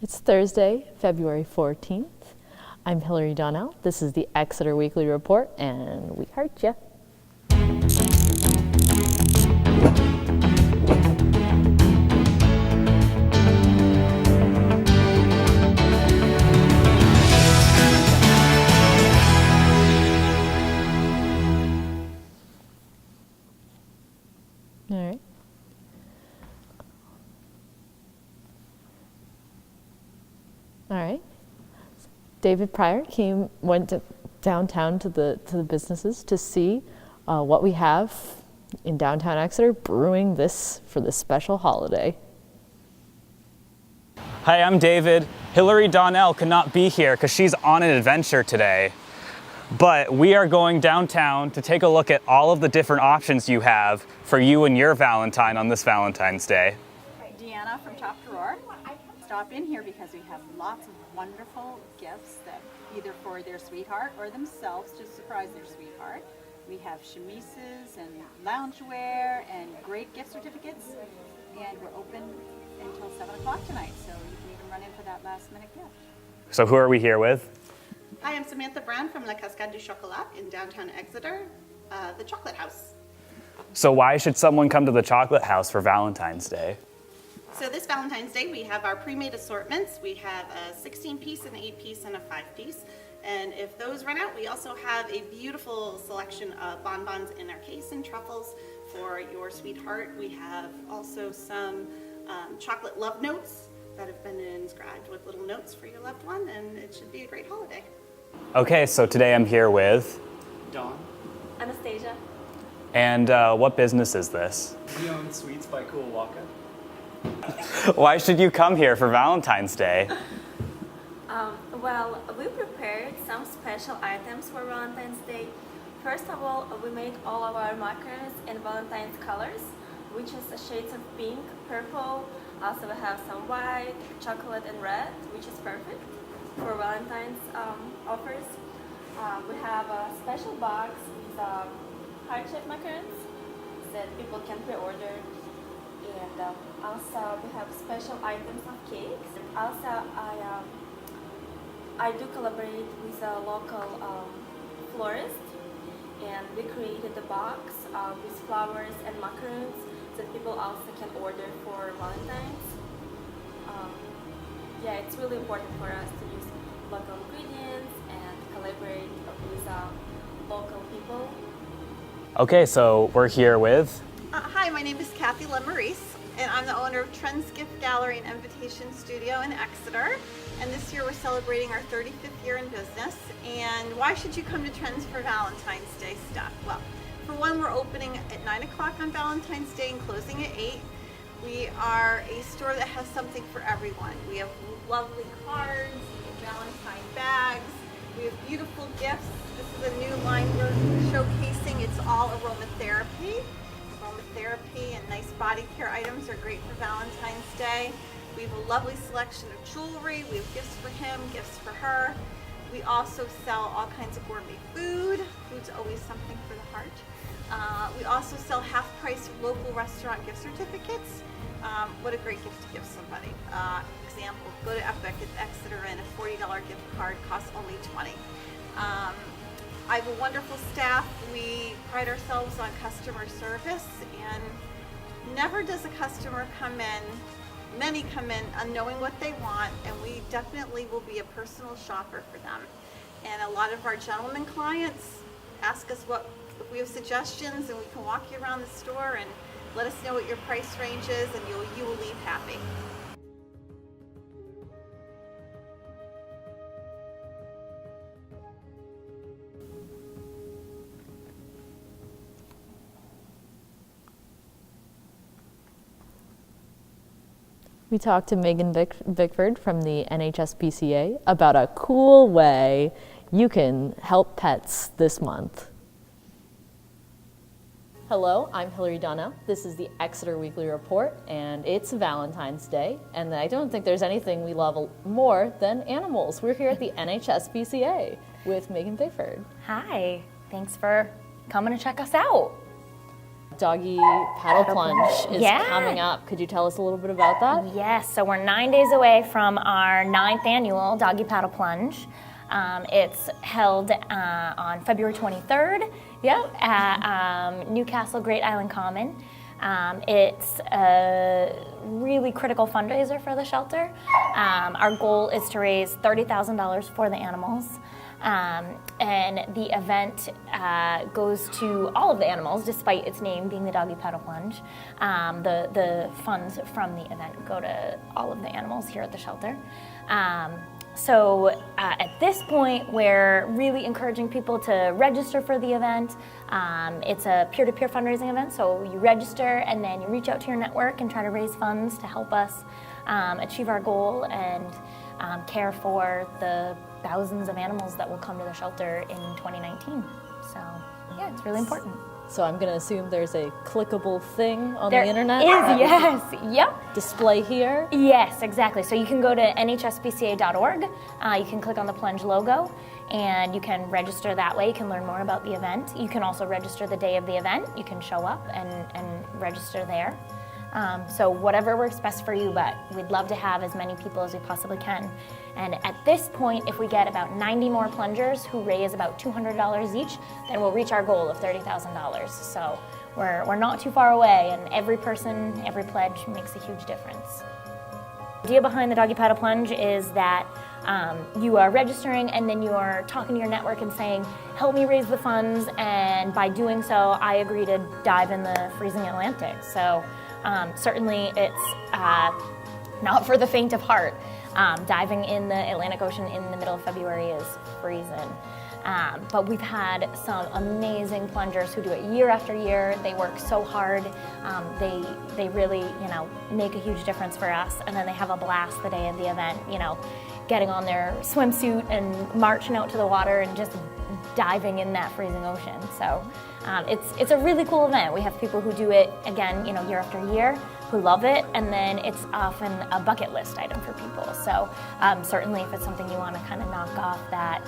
It's Thursday, February 14th. I'm Hillary Donnell. This is the Exeter Weekly Report, and we heart ya. All right. All right. David Pryor went downtown to the businesses to see what we have in downtown Exeter brewing for this special holiday. Hi, I'm David. Hillary Donnell could not be here because she's on an adventure today. But we are going downtown to take a look at all of the different options you have for you and your Valentine on this Valentine's Day. Deanna from Top Drawer. Stop in here because we have lots of wonderful gifts that either for their sweetheart or themselves to surprise their sweetheart. We have chemises and loungewear and great gift certificates, and we're open until 7 o'clock tonight, so you can even run in for that last minute gift. So who are we here with? Hi, I'm Samantha Brown from La Cascade du Chocolat in downtown Exeter, the Chocolate House. So why should someone come to the Chocolate House for Valentine's Day? So this Valentine's Day, we have our pre-made assortments. We have a 16-piece, an 8-piece, and a 5-piece. And if those run out, we also have a beautiful selection of bonbons in our case and truffles for your sweetheart. We have also some chocolate love notes that have been inscribed with little notes for your loved one, and it should be a great holiday. Okay, so today I'm here with Dawn. Anastasia. And what business is this? We own Sweets by Cool Waka. Why should you come here for Valentine's Day? Well, we prepared some special items for Valentine's Day. First of all, we made all of our markers in Valentine's colors, which is the shades of pink, purple. Also, we have some white, chocolate, and red, which is perfect for Valentine's offers. We have a special box with heart-shaped macarons that people can pre-order. And also we have special items of cakes. Also, I do collaborate with a local florist, and we created a box with flowers and macarons that people also can order for Valentine's. Yeah, it's really important for us to use local ingredients and collaborate with local people. Okay, so we're here with... Hi, my name is Kathy LeMaurice, and I'm the owner of Trends Gift Gallery and Invitation Studio in Exeter. And this year we're celebrating our 35th year in business. And why should you come to Trends for Valentine's Day stuff? Well, for one, we're opening at 9 o'clock on Valentine's Day and closing at 8. We are a store that has something for everyone. We have lovely cards, Valentine bags, we have beautiful gifts. This is a new line we're showcasing. It's all aromatherapy. Aromatherapy and nice body care items are great for Valentine's Day. We have a lovely selection of jewelry. We have gifts for him, gifts for her. We also sell all kinds of gourmet food. Food's always something for the heart. We also sell half-price local restaurant gift certificates. What a great gift to give somebody. Example, go to Epic at Exeter and a $40 gift card costs only $20. I have a wonderful staff. We pride ourselves on customer service, and never does a customer come in, many come in unknowing what they want, and we definitely will be a personal shopper for them. And a lot of our gentlemen clients ask us if we have suggestions, and we can walk you around the store and let us know what your price range is, and you will leave happy. We talked to Megan Bickford from the NHSPCA about a cool way you can help pets this month. Hello, I'm Hillary Donnell. This is the Exeter Weekly Report, and it's Valentine's Day, and I don't think there's anything we love more than animals. We're here at the NHSPCA with Megan Bickford. Hi, thanks for coming to check us out. Doggy paddle plunge is Yeah. coming up. Could you tell us a little bit about that? Yes, so we're 9 days away from our 9th annual Doggy Paddle Plunge. It's held on February 23rd, at Newcastle Great Island Common. It's a really critical fundraiser for the shelter. Our goal is to raise $30,000 for the animals. And the event goes to all of the animals, despite its name being the Doggy Paddle Plunge. The funds from the event go to all of the animals here at the shelter. So at this point, we're really encouraging people to register for the event. It's a peer-to-peer fundraising event, so you register and then you reach out to your network and try to raise funds to help us achieve our goal and care for the thousands of animals that will come to the shelter in 2019. So yeah, it's really important. So I'm going to assume there's a clickable thing on There the internet. is, that we yes, yep. can display here. Yes, exactly. So you can go to NHSPCA.org. You can click on the plunge logo and you can register that way. You can learn more about the event. You can also register the day of the event. You can show up and register there. So whatever works best for you, but we'd love to have as many people as we possibly can. And at this point, if we get about 90 more plungers who raise about $200 each, then we'll reach our goal of $30,000. So we're not too far away, and every person, every pledge makes a huge difference. The idea behind the Doggy Paddle Plunge is that you are registering and then you are talking to your network and saying, help me raise the funds, and by doing so, I agree to dive in the freezing Atlantic. So certainly it's not for the faint of heart. Diving in the Atlantic Ocean in the middle of February is freezing. But we've had some amazing plungers who do it year after year. They work so hard. They really, make a huge difference for us. And then they have a blast the day of the event, getting on their swimsuit and marching out to the water and just diving in that freezing ocean. So it's a really cool event. We have people who do it, again, year after year, who love it, and then it's often a bucket list item for people. So certainly if it's something you want to kind of knock off that,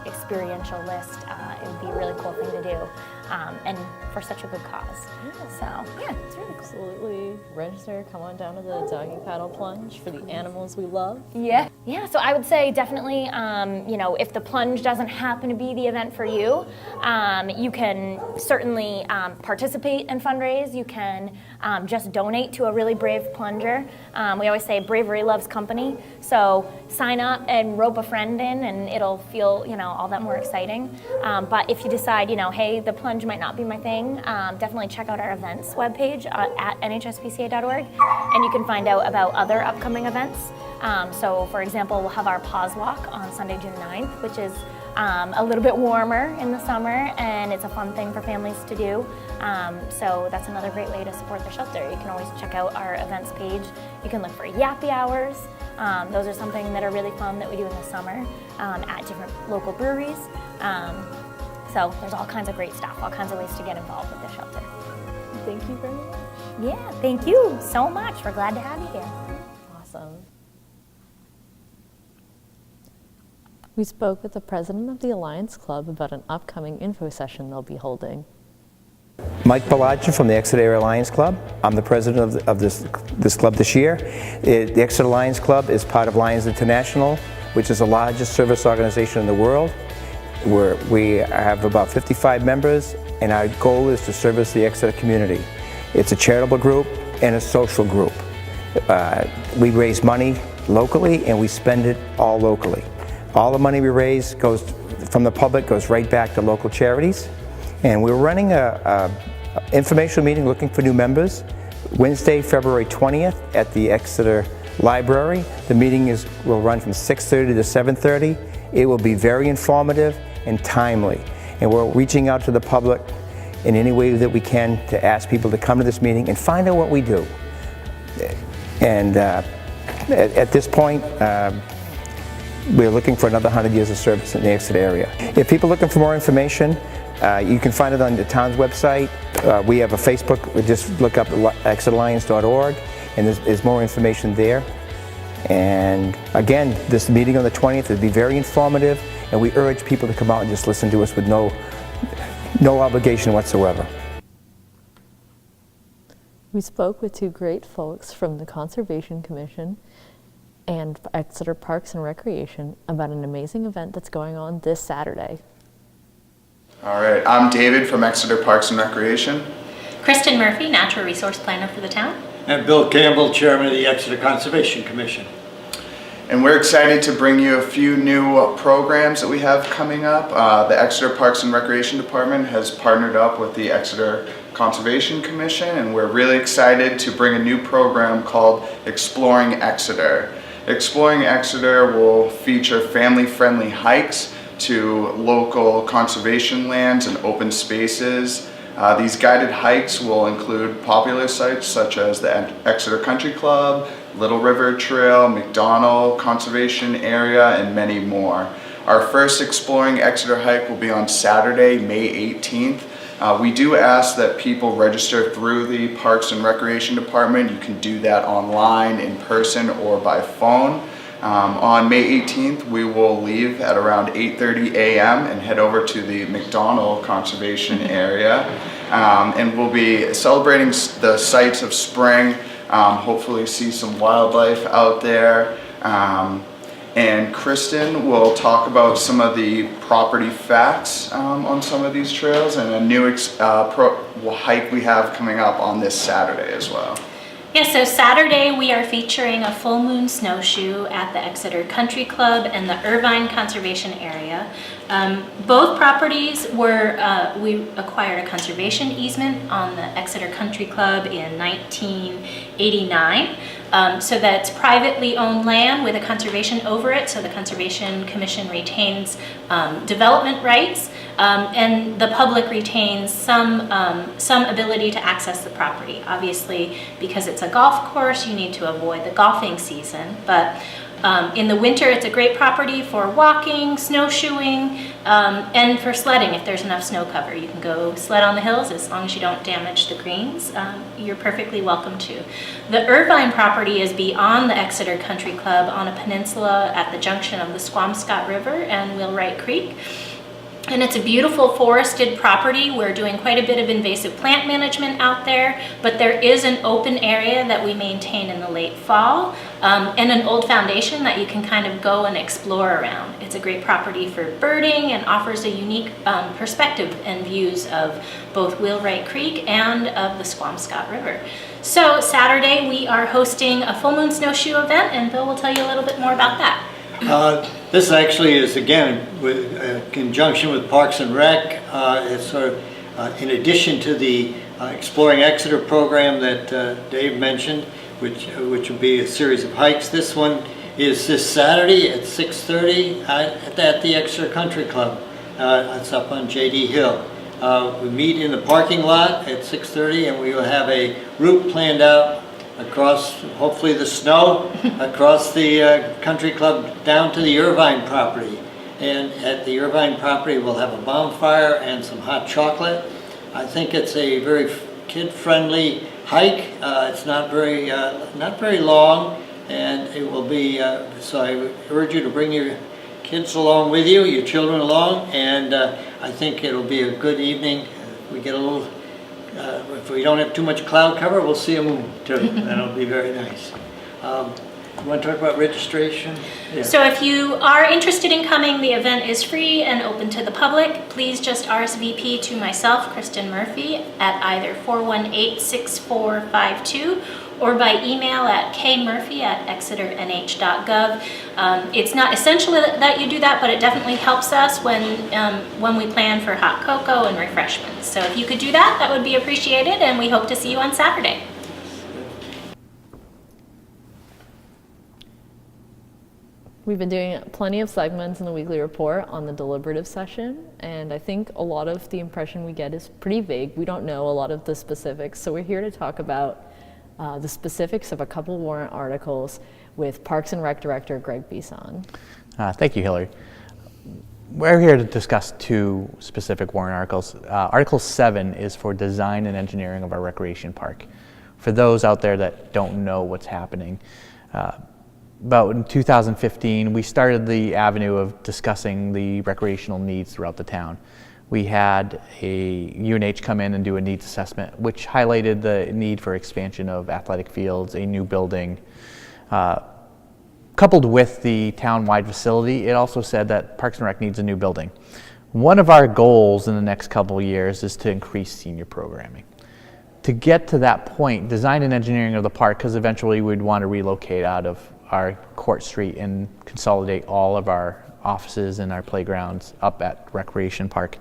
experiential list, it would be a really cool thing to do, and for such a good cause. So yeah, it's really cool. Absolutely. Register, come on down to the Doggy Paddle Plunge for the animals we love. Yeah, so I would say definitely, if the plunge doesn't happen to be the event for you, you can certainly participate and fundraise. You can just donate to a really brave plunger. We always say bravery loves company, so sign up and rope a friend in and it'll feel, all that more exciting. But if you decide, hey, the plunge might not be my thing, definitely check out our events webpage at nhspca.org, and you can find out about other upcoming events. So for example, we'll have our Pause Walk on Sunday, June 9th, which is a little bit warmer in the summer, and it's a fun thing for families to do. So that's another great way to support the shelter. You can always check out our events page. You can look for yappy hours. Those are something that are really fun that we do in the summer at different local breweries. So there's all kinds of great stuff, all kinds of ways to get involved with the shelter. Thank you very much. Yeah, thank you so much. We're glad to have you here. Awesome. We spoke with the president of the Alliance Club about an upcoming info session they'll be holding. Mike Balaja from the Exeter Lions Club. I'm the president of this club this year. The Exeter Lions Club is part of Lions International, which is the largest service organization in the world. We have about 55 members, and our goal is to service the Exeter community. It's a charitable group and a social group. We raise money locally and we spend it all locally. All the money we raise goes from the public, goes right back to local charities. And we're running a informational meeting looking for new members Wednesday, February 20th at the Exeter Library. The meeting will run from 6:30 to 7:30. It will be very informative and timely. And we're reaching out to the public in any way that we can to ask people to come to this meeting and find out what we do. And at this point, we're looking for another 100 years of service in the Exeter area. If people are looking for more information, you can find it on the town's website. We have a Facebook. Just look up exeterlions.org, and there's more information there. And again, this meeting on the 20th will be very informative, and we urge people to come out and just listen to us with no obligation whatsoever. We spoke with two great folks from the Conservation Commission and Exeter Parks and Recreation about an amazing event that's going on this Saturday. All right, I'm David from Exeter Parks and Recreation. Kristen Murphy, Natural Resource Planner for the town. And Bill Campbell, Chairman of the Exeter Conservation Commission. And we're excited to bring you a few new programs that we have coming up. The Exeter Parks and Recreation Department has partnered up with the Exeter Conservation Commission, and we're really excited to bring a new program called Exploring Exeter. Exploring Exeter will feature family-friendly hikes to local conservation lands and open spaces. These guided hikes will include popular sites such as the Exeter Country Club, Little River Trail, McDonald Conservation Area, and many more. Our first Exploring Exeter hike will be on Saturday, May 18th. We do ask that people register through the Parks and Recreation Department. You can do that online, in person, or by phone. On May 18th, we will leave at around 8:30 a.m. and head over to the McDonald Conservation Area. And we'll be celebrating the sights of spring, hopefully see some wildlife out there. And Kristen will talk about some of the property facts on some of these trails and a new hike we have coming up on this Saturday as well. Yeah, so Saturday we are featuring a full moon snowshoe at the Exeter Country Club and the Irvine Conservation Area. Both properties we acquired a conservation easement on the Exeter Country Club in 1989. So that's privately owned land with a conservation over it, so the Conservation Commission retains development rights, and the public retains some ability to access the property. Obviously, because it's a golf course, you need to avoid the golfing season, but in the winter it's a great property for walking, snowshoeing, and for sledding if there's enough snow cover. You can go sled on the hills as long as you don't damage the greens. You're perfectly welcome to. The Irvine property is beyond the Exeter Country Club on a peninsula at the junction of the Squamscott River and Wheelwright Creek. And it's a beautiful forested property. We're doing quite a bit of invasive plant management out there, but there is an open area that we maintain in the late fall, and an old foundation that you can kind of go and explore around. It's a great property for birding and offers a unique perspective and views of both Wheelwright Creek and of the Squamscott River. So Saturday we are hosting a full moon snowshoe event, and Bill will tell you a little bit more about that. This actually is, again, with conjunction with Parks and Rec. It's sort of in addition to the Exploring Exeter program that Dave mentioned, which will be a series of hikes. This one is this Saturday at 6:30 at the Exeter Country Club. It's up on J.D. Hill. We meet in the parking lot at 6:30, and we will have a route planned out across, hopefully the snow, across the country club down to the Irvine property. And at the Irvine property we'll have a bonfire and some hot chocolate. I think it's a very kid-friendly hike. It's not very long, and it will be, so I would urge you to bring your kids along with you, your children along, and I think it'll be a good evening. We get a little if we don't have too much cloud cover, we'll see a moon too. That'll be very nice. You want to talk about registration? Yeah. So if you are interested in coming, the event is free and open to the public. Please just RSVP to myself, Kristen Murphy, at either 418-6452 or by email at kmurphy@exeternh.gov. It's not essential that you do that, but it definitely helps us when we plan for hot cocoa and refreshments. So if you could do that, that would be appreciated, and we hope to see you on Saturday. We've been doing plenty of segments in the weekly report on the deliberative session, and I think a lot of the impression we get is pretty vague. We don't know a lot of the specifics, so we're here to talk about the specifics of a couple warrant articles with Parks and Rec Director Greg Bisson. Thank you, Hillary. We're here to discuss two specific warrant articles. Article 7 is for design and engineering of our recreation park. For those out there that don't know what's happening, about in 2015, we started the avenue of discussing the recreational needs throughout the town. We had a UNH come in and do a needs assessment, which highlighted the need for expansion of athletic fields, a new building. Coupled with the town-wide facility, it also said that Parks and Rec needs a new building. One of our goals in the next couple of years is to increase senior programming. To get to that point, design and engineering of the park, because eventually we'd want to relocate out of our Court Street and consolidate all of our offices and our playgrounds up at Recreation Park.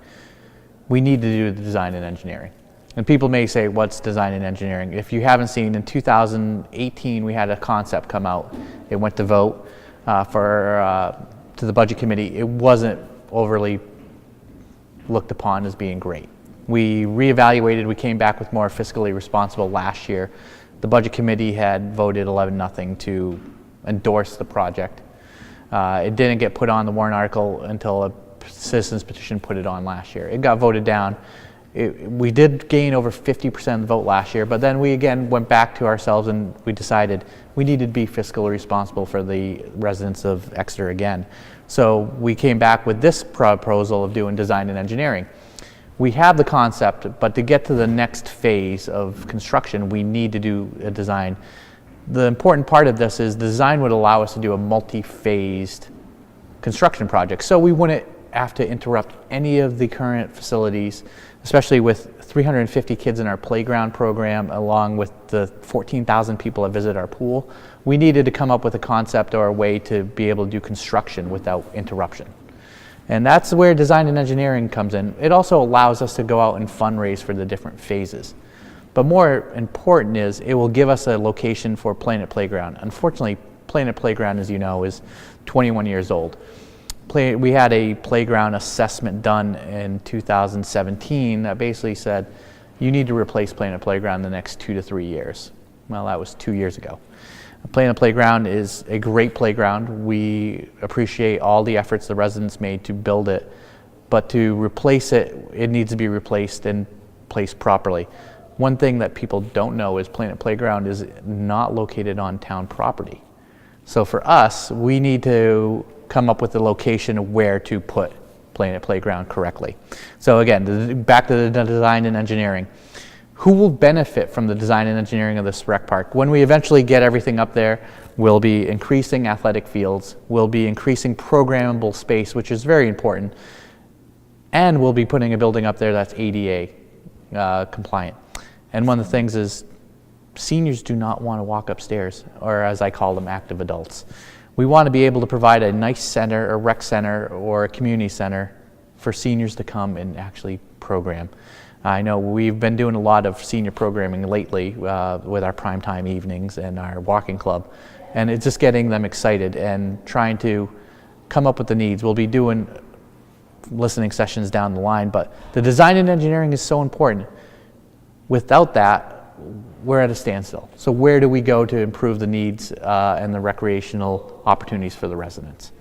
We need to do the design and engineering. And people may say, what's design and engineering? If you haven't seen, in 2018 we had a concept come out. It went to vote to the budget committee. It wasn't overly looked upon as being great. We reevaluated, we came back with more fiscally responsible last year. The budget committee had voted 11-0 to endorse the project. It didn't get put on the warrant article until a citizens petition put it on last year. It got voted down. We did gain over 50% of the vote last year, but then we again went back to ourselves and we decided we needed to be fiscally responsible for the residents of Exeter again. So we came back with this proposal of doing design and engineering. We have the concept, but to get to the next phase of construction, we need to do a design. The important part of this is design would allow us to do a multi-phased construction project. So we wouldn't have to interrupt any of the current facilities, especially with 350 kids in our playground program, along with the 14,000 people that visit our pool. We needed to come up with a concept or a way to be able to do construction without interruption. And that's where design and engineering comes in. It also allows us to go out and fundraise for the different phases. But more important is it will give us a location for Planet Playground. Unfortunately, Planet Playground, as you know, is 21 years old. We had a playground assessment done in 2017 that basically said you need to replace Planet Playground in the next 2 to 3 years. Well, that was 2 years ago. Planet Playground is a great playground. We appreciate all the efforts the residents made to build it, but to replace it, it needs to be replaced and placed properly. One thing that people don't know is Planet Playground is not located on town property. So for us, we need to come up with a location of where to put Planet Playground correctly. So again, back to the design and engineering. Who will benefit from the design and engineering of this rec park? When we eventually get everything up there, we'll be increasing athletic fields, we'll be increasing programmable space, which is very important, and we'll be putting a building up there that's ADA compliant. And one of the things is seniors do not want to walk upstairs, or as I call them, active adults. We want to be able to provide a nice center, a rec center, or a community center for seniors to come and actually program. I know we've been doing a lot of senior programming lately with our primetime evenings and our walking club, and it's just getting them excited and trying to come up with the needs. We'll be doing listening sessions down the line, but the design and engineering is so important. Without that, we're at a standstill. So where do we go to improve the needs and the recreational opportunities for the residents?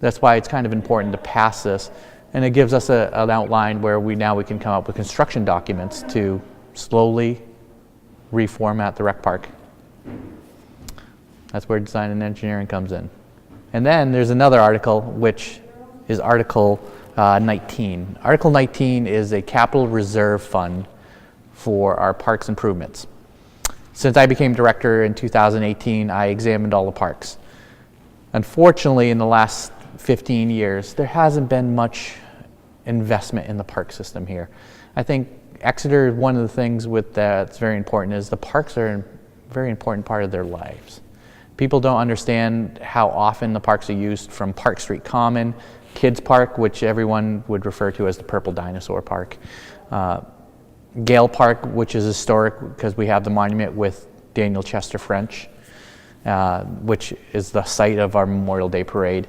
That's why it's kind of important to pass this, and it gives us an outline where we can come up with construction documents to slowly reformat the rec park. That's where design and engineering comes in. And then there's another article, which is Article 19. Article 19 is a capital reserve fund for our parks improvements. Since I became director in 2018, I examined all the parks. Unfortunately, in the last 15 years, there hasn't been much investment in the park system here. I think Exeter, one of the things with that's very important is the parks are a very important part of their lives. People don't understand how often the parks are used, from Park Street Common, Kids Park, which everyone would refer to as the Purple Dinosaur Park, Gale Park, which is historic because we have the monument with Daniel Chester French, which is the site of our Memorial Day Parade.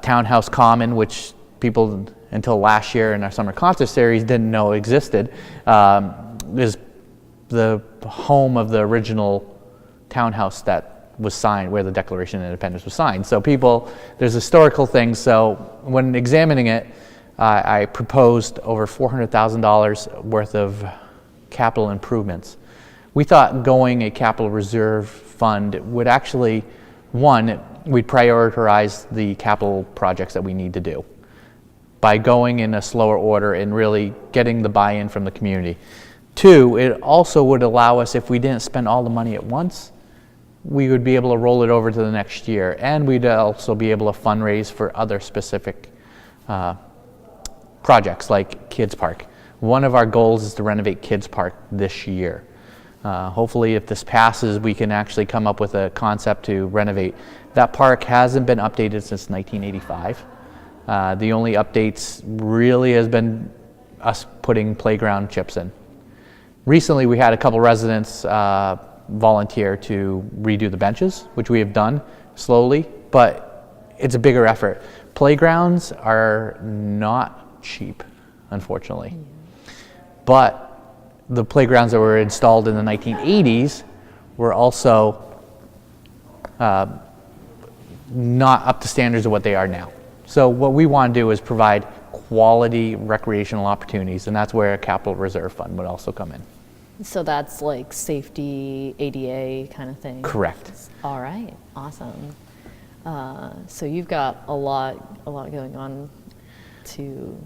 Townhouse Common, which people until last year in our summer concert series didn't know existed, is the home of the original townhouse that was signed, where the Declaration of Independence was signed. So there's historical things. So when examining it, I proposed over $400,000 worth of capital improvements. We thought going a capital reserve fund would actually, one, we'd prioritize the capital projects that we need to do. by going in a slower order and really getting the buy-in from the community. Two, it also would allow us, if we didn't spend all the money at once, we would be able to roll it over to the next year, and we'd also be able to fundraise for other specific projects like Kids Park. One of our goals is to renovate Kids Park this year. Hopefully, if this passes, we can actually come up with a concept to renovate. That park hasn't been updated since 1985. The only updates really has been us putting playground chips in. Recently, we had a couple residents volunteer to redo the benches, which we have done slowly, but it's a bigger effort. Playgrounds are not cheap, unfortunately. But the playgrounds that were installed in the 1980s were also not up to standards of what they are now. So what we want to do is provide quality recreational opportunities, and that's where a capital reserve fund would also come in. So that's like safety, ADA kind of thing? Correct. All right, awesome. So you've got a lot going on to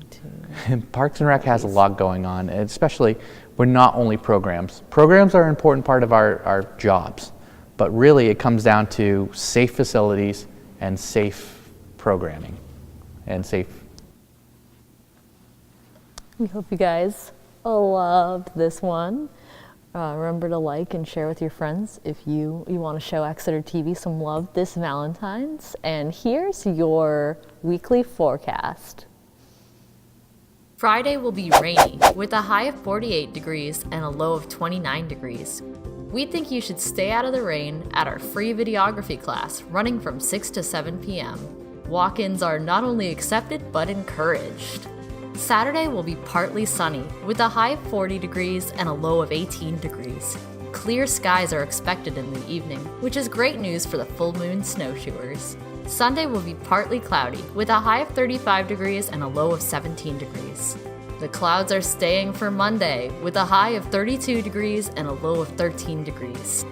Parks and Rec has a lot going on, and especially we're not only programs. Programs are an important part of our jobs, but really it comes down to safe facilities and safe programming and safe. We hope you guys loved this one. Remember to like and share with your friends if you want to show Exeter TV some love this Valentine's. And here's your weekly forecast. Friday will be rainy with a high of 48 degrees and a low of 29 degrees. We think you should stay out of the rain at our free videography class running from 6 to 7 p.m. Walk-ins are not only accepted but encouraged. Saturday will be partly sunny with a high of 40 degrees and a low of 18 degrees. Clear skies are expected in the evening, which is great news for the full moon snowshoers. Sunday will be partly cloudy with a high of 35 degrees and a low of 17 degrees. The clouds are staying for Monday with a high of 32 degrees and a low of 13 degrees.